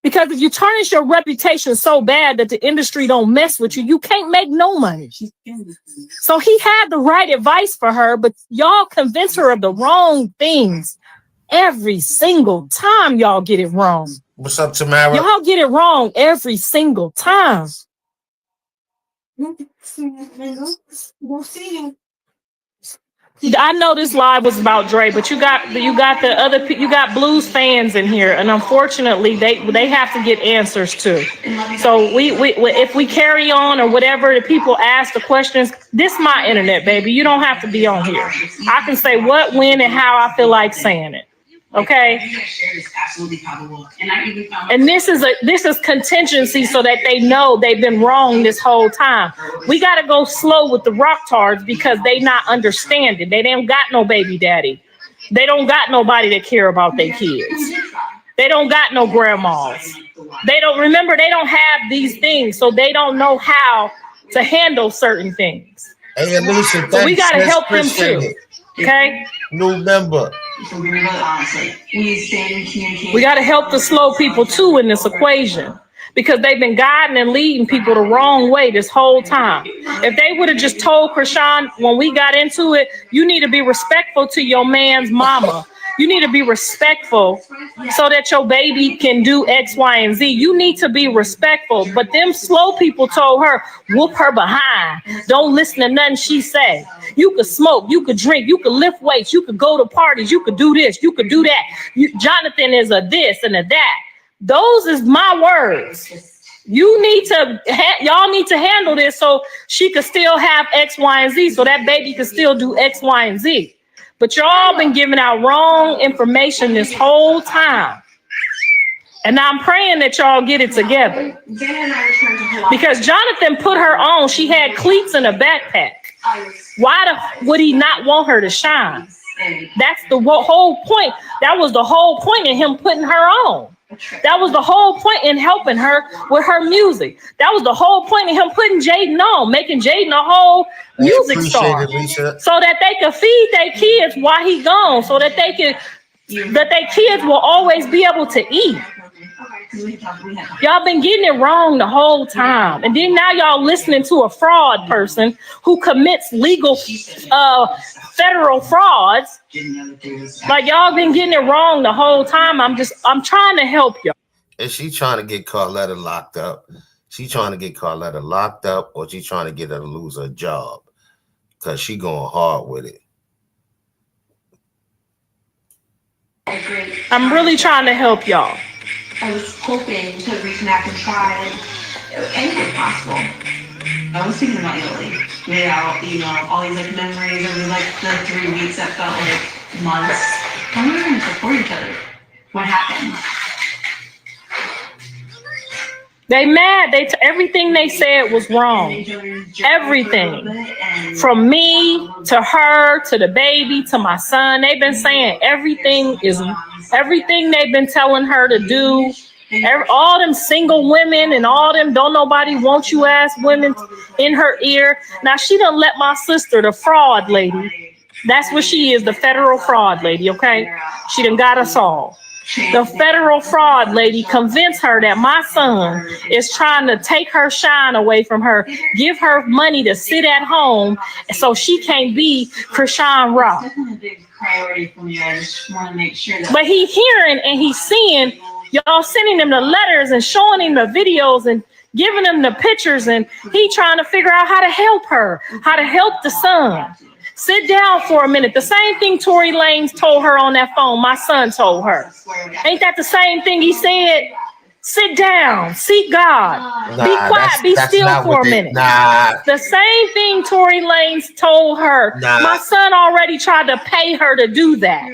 Speaker 4: Because if you tarnish your reputation so bad that the industry don't mess with you, you can't make no money. So he had the right advice for her, but y'all convince her of the wrong things every single time. Y'all get it wrong.
Speaker 2: What's up, Tamara?
Speaker 4: Y'all get it wrong every single time. I know this live was about Dre, but you got Blues fans in here, and unfortunately, they have to get answers too. So we if we carry on or whatever, the people ask the questions. This my internet, baby. You don't have to be on here. I can say what, when, and how I feel like saying it. Okay. And this is contingency so that they know they've been wrong this whole time. We got to go slow with the rocktards because they not understanding. They don't got no baby daddy. They don't got nobody that care about their kids. They don't got no grandmas. They don't have these things, so they don't know how to handle certain things.
Speaker 2: Hey, Alicia,
Speaker 4: so we got to help them too. Okay.
Speaker 2: New member.
Speaker 4: We got to help the slow people too in this equation because they've been guiding and leading people the wrong way this whole time. If they would have just told Chrisean when we got into it, you need to be respectful to your man's mama. You need to be respectful so that your baby can do X, Y, and Z. You need to be respectful. But them slow people told her, whoop her behind. Don't listen to nothing she said. You could smoke, you could drink, you could lift weights, you could go to parties, you could do this, you could do that. Jonathan is a this and a that. Those is my words. Y'all need to handle this so she could still have X, Y, and Z, so that baby could still do X, Y, and Z. But y'all been giving out wrong information this whole time. And I'm praying that y'all get it together. Because Jonathan put her on. She had cleats in a backpack. Why would he not want her to shine? That's the whole point. That was the whole point in him putting her on. That was the whole point in helping her with her music. That was the whole point in him putting Jaden on, making Jaden a whole music star, so that they could feed their kids while he gone, so that their kids will always be able to eat. Y'all been getting it wrong the whole time, and then now y'all listening to a fraud person who commits legal federal frauds. Like y'all been getting it wrong the whole time. I'm trying to help y'all.
Speaker 2: Is she trying to get Karlissa locked up? She trying to get Karlissa locked up, or she trying to get her to lose her job? Because she going hard with it.
Speaker 4: I'm really trying to help y'all.
Speaker 3: I was hoping to reconnect and try anything possible. I was thinking about Italy. Made out, all these like memories over like the 3 weeks that felt like months. How are we going to support each other? What happened?
Speaker 4: They mad. Everything they said was wrong. Everything. From me to her to the baby to my son. They've been saying everything they've been telling her to do All them single women and all them don't nobody want you ass women in her ear. Now she done let my sister, the fraud lady, that's what she is, the federal fraud lady, okay? She done got us all. The federal fraud lady convinced her that my son is trying to take her shine away from her, give her money to sit at home so she can't be Chrisean Rock.
Speaker 3: Priority for me. I just want to make sure that.
Speaker 4: But he hearing and he's seeing y'all sending him the letters and showing him the videos and giving him the pictures, and he trying to figure out how to help her, how to help the son. Sit down for a minute. The same thing Tory Lane told her on that phone, my son told her. Ain't that the same thing he said? Sit down, seek God.
Speaker 2: Nah,
Speaker 4: be quiet, be still for a minute. The same thing Tory Lane told her. My son already tried to pay her to do that.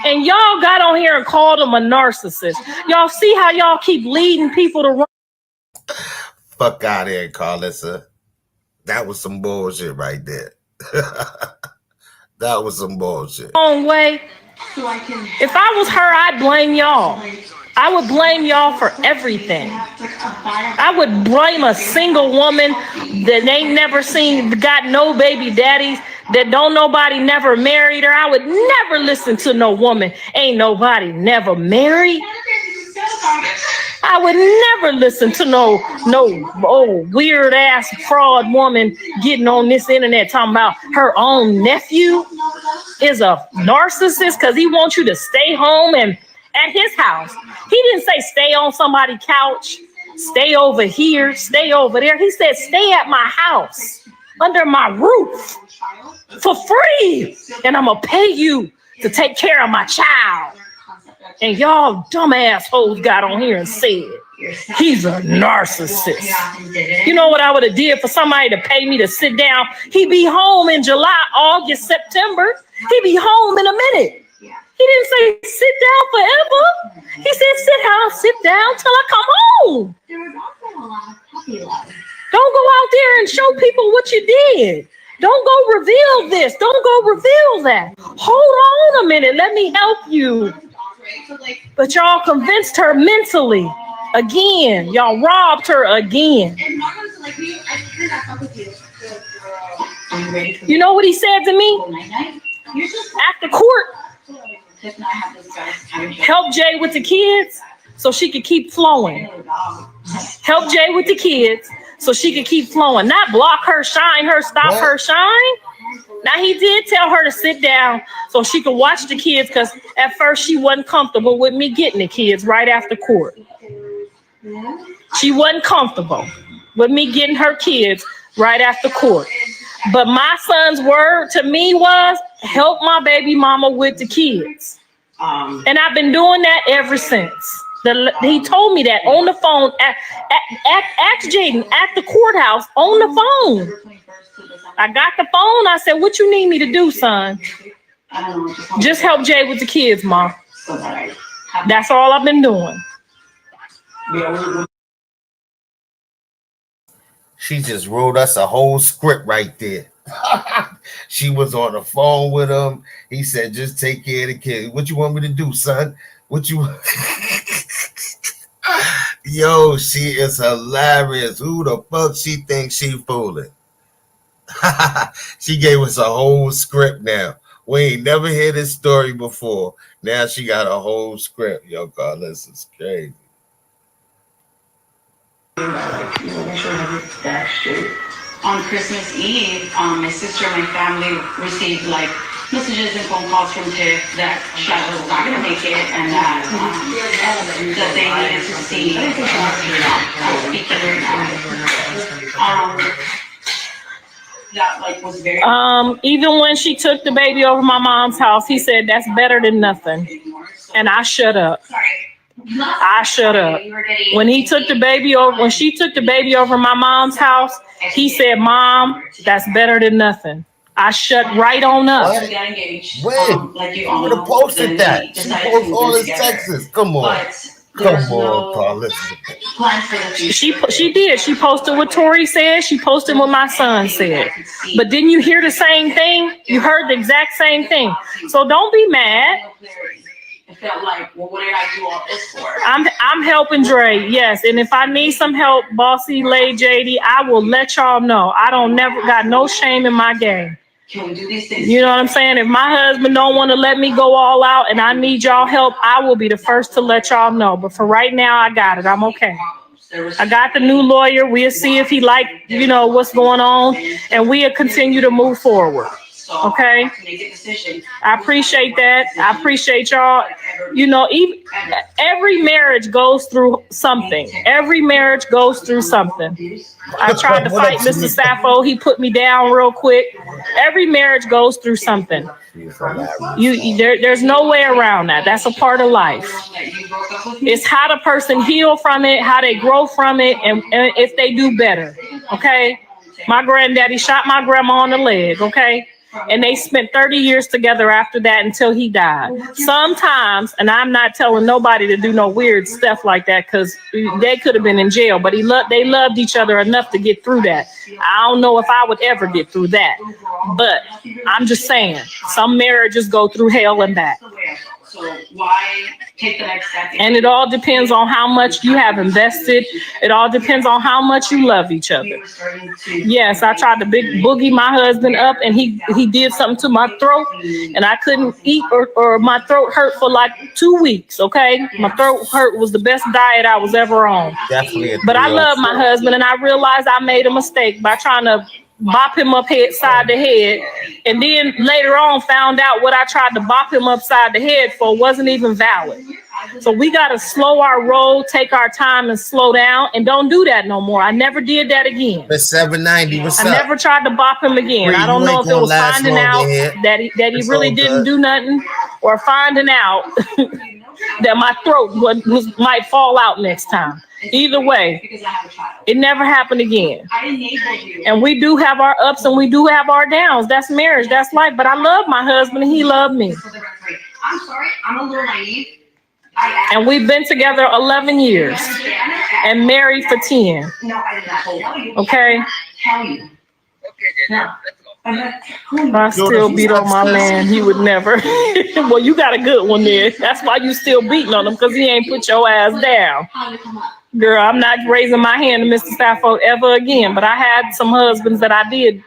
Speaker 4: And y'all got on here and called him a narcissist. Y'all see how y'all keep leading people to run?
Speaker 2: Fuck out of here, Karlissa. That was some bullshit right there. That was some bullshit.
Speaker 4: Wrong way. If I was her, I'd blame y'all. I would blame y'all for everything. I would blame a single woman that ain't never seen, got no baby daddies, that don't nobody never married her. I would never listen to no woman. Ain't nobody never married. I would never listen to no old weird ass fraud woman getting on this internet talking about her own nephew is a narcissist because he wants you to stay home and at his house. He didn't say stay on somebody's couch, stay over here, stay over there. He said stay at my house, under my roof, for free. And I'm going to pay you to take care of my child. And y'all dumb assholes got on here and said he's a narcissist. You know what I would have did for somebody to pay me to sit down? He'd be home in July, August, September. He'd be home in a minute. He didn't say sit down forever. He said sit down till I come home. Don't go out there and show people what you did. Don't go reveal this. Don't go reveal that. Hold on a minute. Let me help you. But y'all convinced her mentally. Again, y'all robbed her again. You know what he said to me? After court, help Jay with the kids so she could keep flowing. Help Jay with the kids so she could keep flowing. Not block her, shine her, stop her shine. Now he did tell her to sit down so she could watch the kids because at first she wasn't comfortable with me getting the kids right after court. She wasn't comfortable with me getting her kids right after court. But my son's word to me was help my baby mama with the kids. And I've been doing that ever since. He told me that on the phone. Ask Jaden at the courthouse on the phone. I got the phone. I said, what you need me to do, son? Just help Jay with the kids, Mom. That's all I've been doing.
Speaker 2: She just wrote us a whole script right there. She was on the phone with him. He said, just take care of the kids. What you want me to do, son? What you... Yo, she is hilarious. Who the fuck she thinks she fooling? She gave us a whole script now. We ain't never heard this story before. Now she got a whole script. Yo, God, this is crazy.
Speaker 3: On Christmas Eve, my sister and my family received like messages and phone calls from Tiff that Shad was not going to make it and that they needed to see that like was very
Speaker 4: even when she took the baby over my mom's house, he said that's better than nothing. And I shut up. I shut up. When he took the baby over, when she took the baby over my mom's house, he said, Mom, that's better than nothing. I shut right on up.
Speaker 2: When? You would have posted that. She posted all his texts. Come on. Come on, Karlissa.
Speaker 4: She did. She posted what Tory said. She posted what my son said. But didn't you hear the same thing? You heard the exact same thing. So don't be mad.
Speaker 3: It felt like, well, what did I do all this for?
Speaker 4: I'm helping Dre, yes. And if I need some help, Bossy, Lay, JD, I will let y'all know. I don't never got no shame in my game.
Speaker 3: Can we do these things?
Speaker 4: You know what I'm saying? If my husband don't want to let me go all out and I need y'all help, I will be the first to let y'all know. But for right now, I got it. I'm okay. I got the new lawyer. We'll see if he like, what's going on, and we'll continue to move forward. Okay. I appreciate that. I appreciate y'all. Even every marriage goes through something. Every marriage goes through something. I tried to fight Mr. Sappho. He put me down real quick. Every marriage goes through something. There's no way around that. That's a part of life. It's how the person heal from it, how they grow from it, and if they do better. Okay. My granddaddy shot my grandma on the leg. Okay. And they spent 30 years together after that until he died. Sometimes, and I'm not telling nobody to do no weird stuff like that because they could have been in jail, but they loved each other enough to get through that. I don't know if I would ever get through that, but I'm just saying some marriages go through hell and back.
Speaker 3: So why take the next step?
Speaker 4: And it all depends on how much you have invested. It all depends on how much you love each other. Yes, I tried to big boogie my husband up, and he did something to my throat, and I couldn't eat, or my throat hurt for like 2 weeks. Okay, my throat hurt was the best diet I was ever on.
Speaker 2: Definitely.
Speaker 4: But I love my husband, and I realized I made a mistake by trying to bop him up side the head, and then later on found out what I tried to bop him upside the head for wasn't even valid. So we got to slow our roll, take our time, and slow down, and don't do that no more. I never did that again.
Speaker 2: The 790, what's up?
Speaker 4: I never tried to bop him again. I don't know if it was finding out that he really didn't do nothing, or finding out that my throat might fall out next time. Either way, it never happened again. And we do have our ups and we do have our downs. That's marriage. That's life. But I love my husband and he loved me.
Speaker 3: I'm sorry, I'm a little naive.
Speaker 4: And we've been together 11 years and married for 10.
Speaker 3: No, I did not tell you.
Speaker 4: Okay?
Speaker 3: Tell you. No.
Speaker 4: I still beat on my man. He would never. Well, you got a good one there. That's why you still beating on him, because he ain't put your ass down. Girl, I'm not raising my hand to Mr. Sappho ever again, but I had some husbands that I did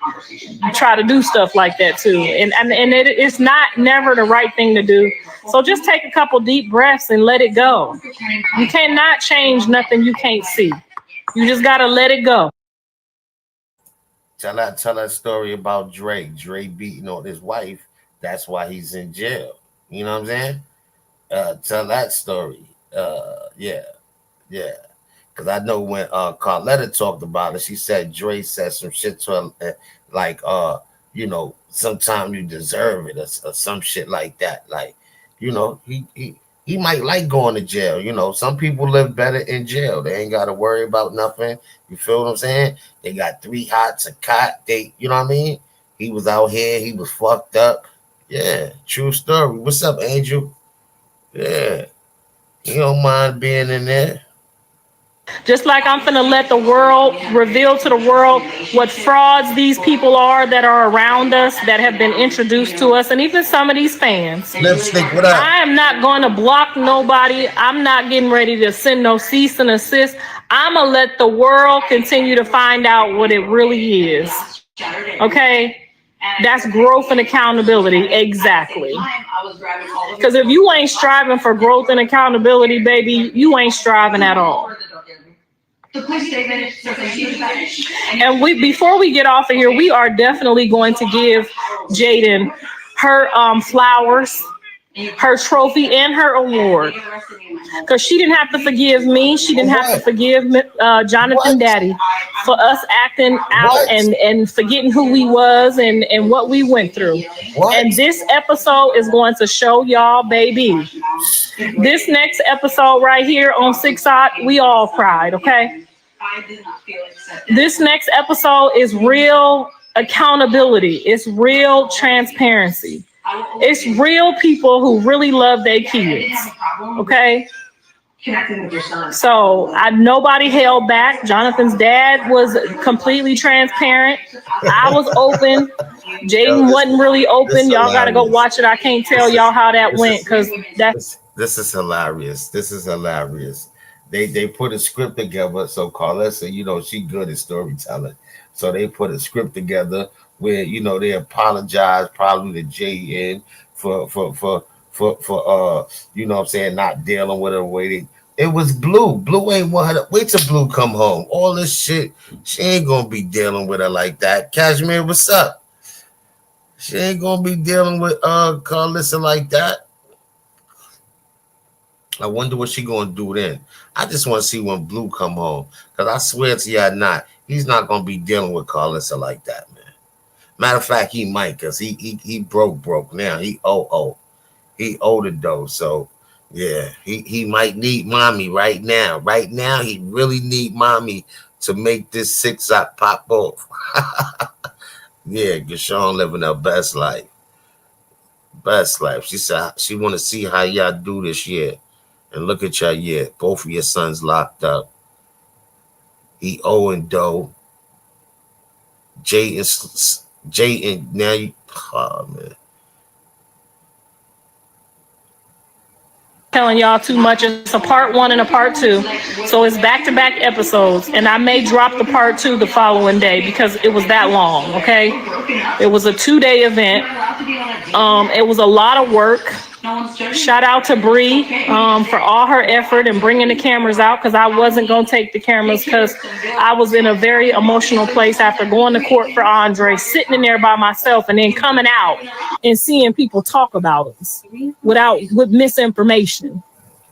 Speaker 4: try to do stuff like that too. And it's never the right thing to do. So just take a couple deep breaths and let it go. You cannot change nothing you can't see. You just got to let it go.
Speaker 2: Tell that story about Drake. Drake beating on his wife. That's why he's in jail. You know what I'm saying? Tell that story. Yeah. Because I know when Karlissa talked about it, she said Dre said some shit to her, like, sometimes you deserve it, or some shit like that. Like, he might like going to jail. Some people live better in jail. They ain't got to worry about nothing. You feel what I'm saying? They got 3 hots, a cot. You know what I mean? He was out here. He was fucked up. Yeah, true story. What's up, Angel? Yeah. You don't mind being in there?
Speaker 4: Just like I'm finna let the world reveal to the world what frauds these people are that are around us, that have been introduced to us, and even some of these fans.
Speaker 2: Lipstick, what up?
Speaker 4: I am not going to block nobody. I'm not getting ready to send no cease and assist. I'm going to let the world continue to find out what it really is. Okay? That's growth and accountability. Exactly. Because if you ain't striving for growth and accountability, baby, you ain't striving at all. And before we get off of here, we are definitely going to give Jaden her flowers, her trophy, and her award, because she didn't have to forgive me. She didn't have to forgive Jonathan Daddy for us acting out and forgetting who we was and what we went through. And this episode is going to show y'all, baby. This next episode right here on 6 Odd, we all cried, okay? This next episode is real accountability. It's real transparency. It's real people who really love their kids, okay? So nobody held back. Jonathan's dad was completely transparent. I was open. Jaden wasn't really open. Y'all got to go watch it. I can't tell y'all how that went, because
Speaker 2: This is hilarious. This is hilarious. They put a script together. So Karlissa, you know, she good at storytelling. So they put a script together where, you know, they apologize probably to JN for you know what I'm saying, not dealing with her waiting. It was Blue. Blue ain't want her to wait till Blue come home. All this shit, she ain't gonna be dealing with her like that. Cashmere, what's up? She ain't gonna be dealing with Karlissa like that. I wonder what she gonna do then. I just want to see when Blue come home, because I swear to you, not he's not gonna be dealing with Karlissa like that, man. Matter of fact, he might, because he broke now. He older though, so yeah, he might need mommy right now. Right now, he really need mommy to make this six up pop off. Yeah, Gashawn living her best life. Best life. She said she want to see how y'all do this year. And look at y'all, yeah, both of your sons locked up. He owing dough. Jay and now you, oh man.
Speaker 4: Telling y'all too much. It's a part 1 and a part 2. So it's back-to-back episodes. And I may drop the part 2 the following day because it was that long, okay? It was a 2-day event. It was a lot of work. Shout out to Bree for all her effort and bringing the cameras out, because I wasn't going to take the cameras because I was in a very emotional place after going to court for Andre, sitting in there by myself and then coming out and seeing people talk about us with misinformation.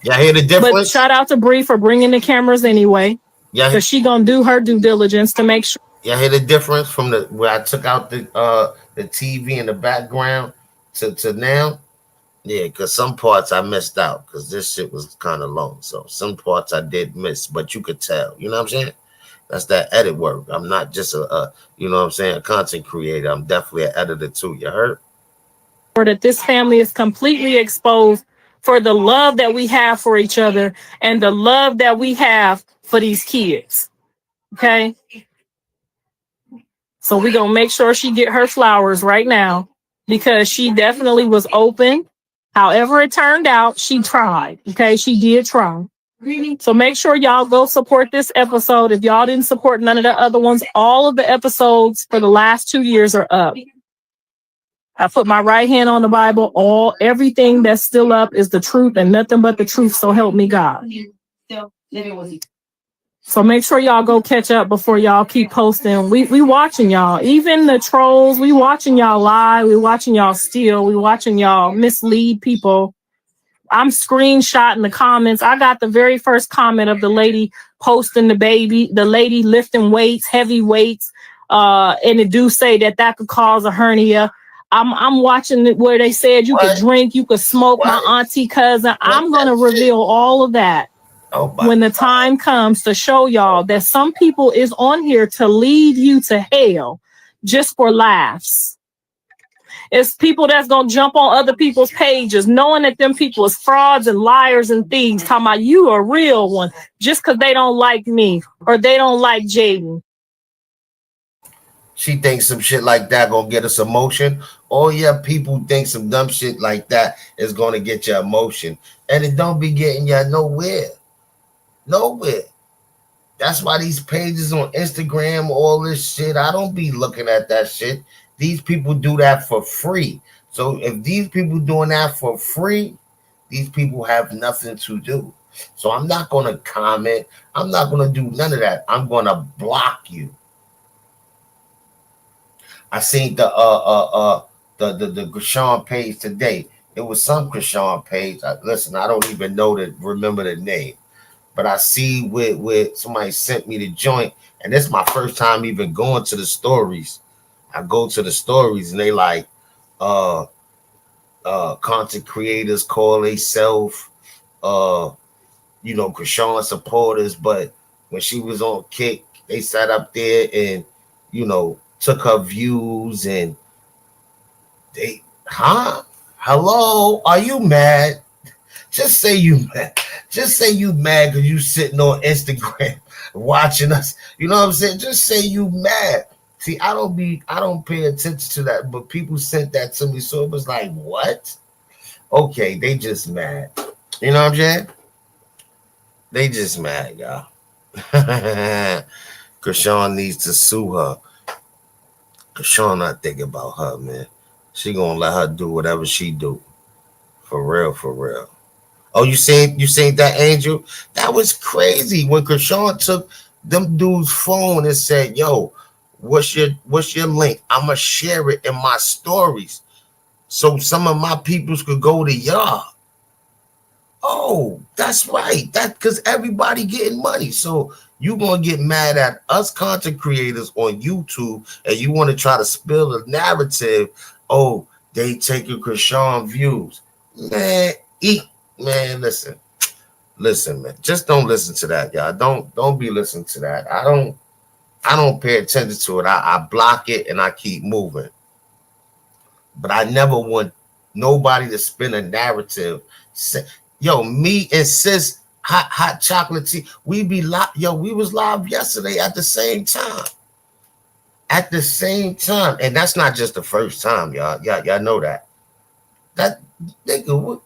Speaker 2: Y'all hear the difference?
Speaker 4: But shout out to Bree for bringing the cameras anyway, because she going to do her due diligence to make sure.
Speaker 2: Y'all hear the difference from the where I took out the TV in the background to now? Yeah, because some parts I missed out because this shit was kind of long. So some parts I did miss, but you could tell. You know what I'm saying? That's that edit work. I'm not just a you know what I'm saying, a content creator. I'm definitely an editor too. You heard?
Speaker 4: Or that this family is completely exposed for the love that we have for each other and the love that we have for these kids. Okay? So we're going to make sure she get her flowers right now, because she definitely was open. However it turned out, she tried. Okay, she did try. So make sure y'all go support this episode. If y'all didn't support none of the other ones, all of the episodes for the last 2 years are up. I put my right hand on the Bible. Everything that's still up is the truth and nothing but the truth. So help me God. So make sure y'all go catch up before y'all keep posting. We watching y'all. Even the trolls, we watching y'all lie. We watching y'all steal. We watching y'all mislead people. I'm screenshotting the comments. I got the very first comment of the lady posting the baby, the lady lifting weights, heavy weights. And it do say that could cause a hernia. I'm watching it where they said you could drink, you could smoke, my auntie, cousin. I'm going to reveal all of that. When the time comes to show y'all that some people is on here to lead you to hell just for laughs. It's people that's going to jump on other people's pages knowing that them people is frauds and liars and thieves, talking about you a real one just because they don't like me or they don't like Jaden.
Speaker 2: She thinks some shit like that gonna get us emotion. Oh yeah, people think some dumb shit like that is gonna get you emotion, and it don't be getting you nowhere. Nowhere. That's why these pages on Instagram, all this shit, I don't be looking at that shit. These people do that for free. So if these people doing that for free, these people have nothing to do. So I'm not going to comment. I'm not going to do none of that. I'm going to block you. I seen the Chrisean page today. It was some Chrisean page. Listen, I don't even remember the name. But I see where somebody sent me the joint, and this is my first time even going to the stories. I go to the stories and they like content creators call themselves Chrisean supporters, but when she was on Kick, they sat up there and took her views and they hello, are you mad? Just say you mad. Just say you mad because you sitting on Instagram watching us. You know what I'm saying? Just say you mad. See, I don't pay attention to that, but people sent that to me, so it was like, what? Okay, they just mad. You know what I'm saying? They just mad, y'all. Chrisean needs to sue her. Chrisean not thinking about her, man. She gonna let her do whatever she do. For real, for real. Oh, you seen that, Angel? That was crazy when Chrisean took them dude's phone and said, "Yo, what's your link? I'ma share it in my stories so some of my peoples could go to y'all." Oh, that's right. That because everybody getting money. So you gonna get mad at us content creators on YouTube and you want to try to spill the narrative. Oh, they taking Chrisean views. Man, man, listen, man. Just don't listen to that, y'all. Don't be listening to that. I don't pay attention to it. I block it and I keep moving. But I never want nobody to spin a narrative. Yo, me and sis, hot chocolate tea. We be live. Yo, we was live yesterday at the same time. At the same time, and that's not just the first time, y'all. Y'all know that. That nigga,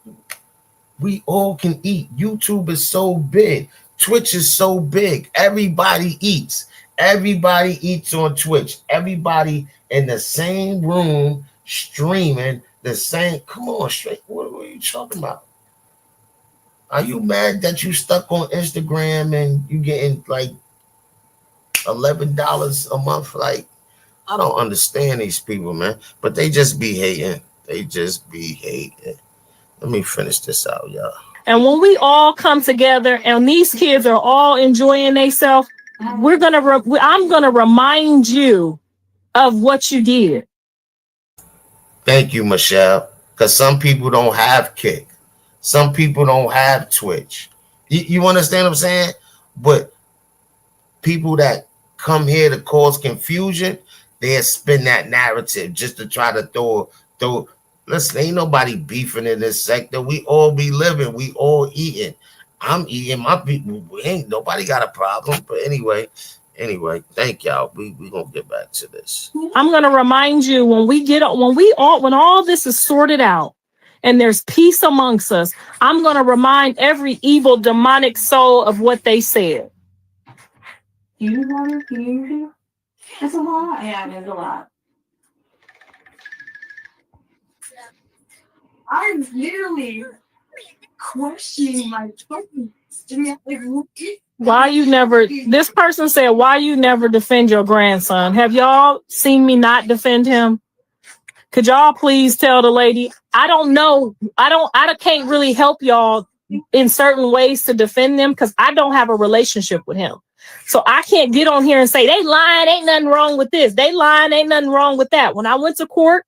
Speaker 2: we all can eat. YouTube is so big. Twitch is so big. Everybody eats. Everybody eats on Twitch. Everybody in the same room streaming the same. Come on, straight. What are you talking about? Are you mad that you stuck on Instagram and you getting like $11 a month? Like, I don't understand these people, man. But they just be hating. They just be hating. Let me finish this out, y'all.
Speaker 4: And when we all come together and these kids are all enjoying themselves, I'm gonna remind you of what you did.
Speaker 2: Thank you, Michelle. Because some people don't have Kick. Some people don't have Twitch. You understand what I'm saying? But people that come here to cause confusion, they'll spin that narrative just to try to throw. Listen, ain't nobody beefing in this sector. We all be living. We all eating. I'm eating. My people, ain't nobody got a problem. But anyway, thank y'all. We gonna get back to this.
Speaker 4: I'm gonna remind you when all this is sorted out and there's peace amongst us, I'm gonna remind every evil demonic soul of what they said.
Speaker 3: You water? Can you do? That's a lot. Yeah, it is a lot. I'm literally questioning my fucking.
Speaker 4: This person said, why you never defend your grandson? Have y'all seen me not defend him? Could y'all please tell the lady? I don't know. I can't really help y'all in certain ways to defend them because I don't have a relationship with him. So I can't get on here and say, they lying, ain't nothing wrong with this. They lying, ain't nothing wrong with that. When I went to court,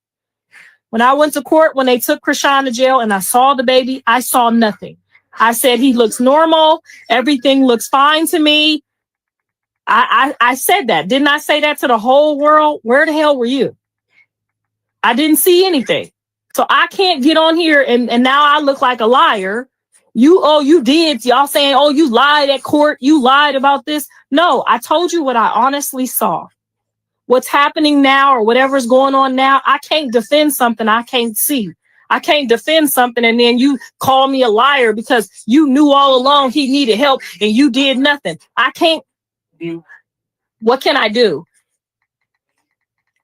Speaker 4: when they took Chrisean to jail and I saw the baby, I saw nothing. I said, he looks normal. Everything looks fine to me. I said that. Didn't I say that to the whole world? Where the hell were you? I didn't see anything. So I can't get on here and now I look like a liar. You did. Y'all saying, oh, you lied at court. You lied about this. No, I told you what I honestly saw. What's happening now or whatever's going on now, I can't defend something I can't see. I can't defend something and then you call me a liar because you knew all along he needed help and you did nothing. I can't. What can I do?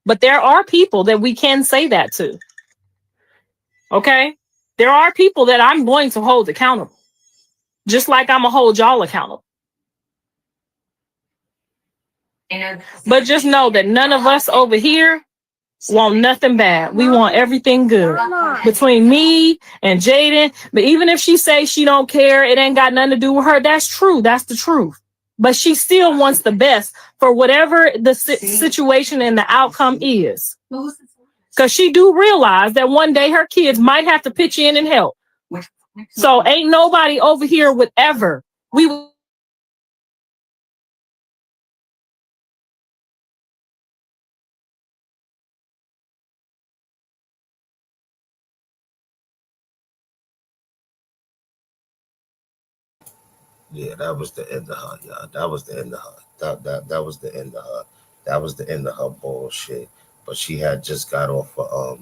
Speaker 4: But there are people that we can say that to. Okay? There are people that I'm going to hold accountable. Just like I'm going to hold y'all accountable. But just know that none of us over here want nothing bad. We want everything good. Between me and Jaden. But even if she says she don't care, it ain't got nothing to do with her. That's true. That's the truth. But she still wants the best for whatever the situation and the outcome is. Because she do realize that one day her kids might have to pitch in and help. So ain't nobody over here would ever.
Speaker 2: Yeah, that was the end of her, y'all. That was the end of her. That was the end of her. That was the end of her bullshit. But she had just got off of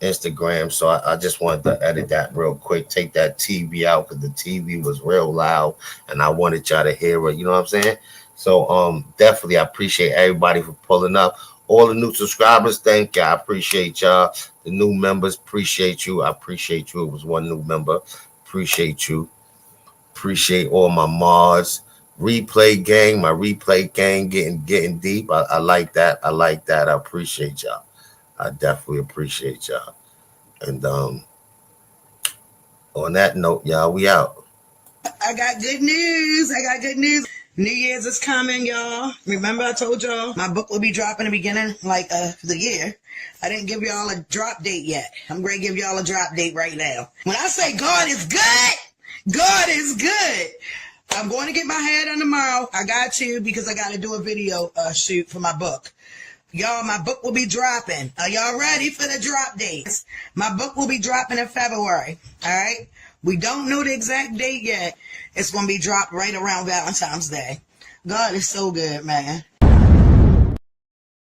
Speaker 2: Instagram. So I just wanted to edit that real quick. Take that TV out because the TV was real loud and I wanted y'all to hear it. You know what I'm saying? So definitely I appreciate everybody for pulling up. All the new subscribers, thank you. I appreciate y'all. The new members, appreciate you. I appreciate you. It was one new member. Appreciate you. Appreciate all my mods. Replay gang, my replay gang getting deep. I like that. I like that. I appreciate y'all. I definitely appreciate y'all. And on that note, y'all, we out.
Speaker 5: I got good news. New Year's is coming, y'all. Remember I told y'all my book will be dropping in the beginning, the year. I didn't give y'all a drop date yet. I'm going to give y'all a drop date right now. When I say God is good, God is good. I'm going to get my hair done tomorrow. I got to because I got to do a video shoot for my book. Y'all, my book will be dropping. Are y'all ready for the drop dates? My book will be dropping in February. All right? We don't know the exact date yet. It's going to be dropped right around Valentine's Day. God is so good, man.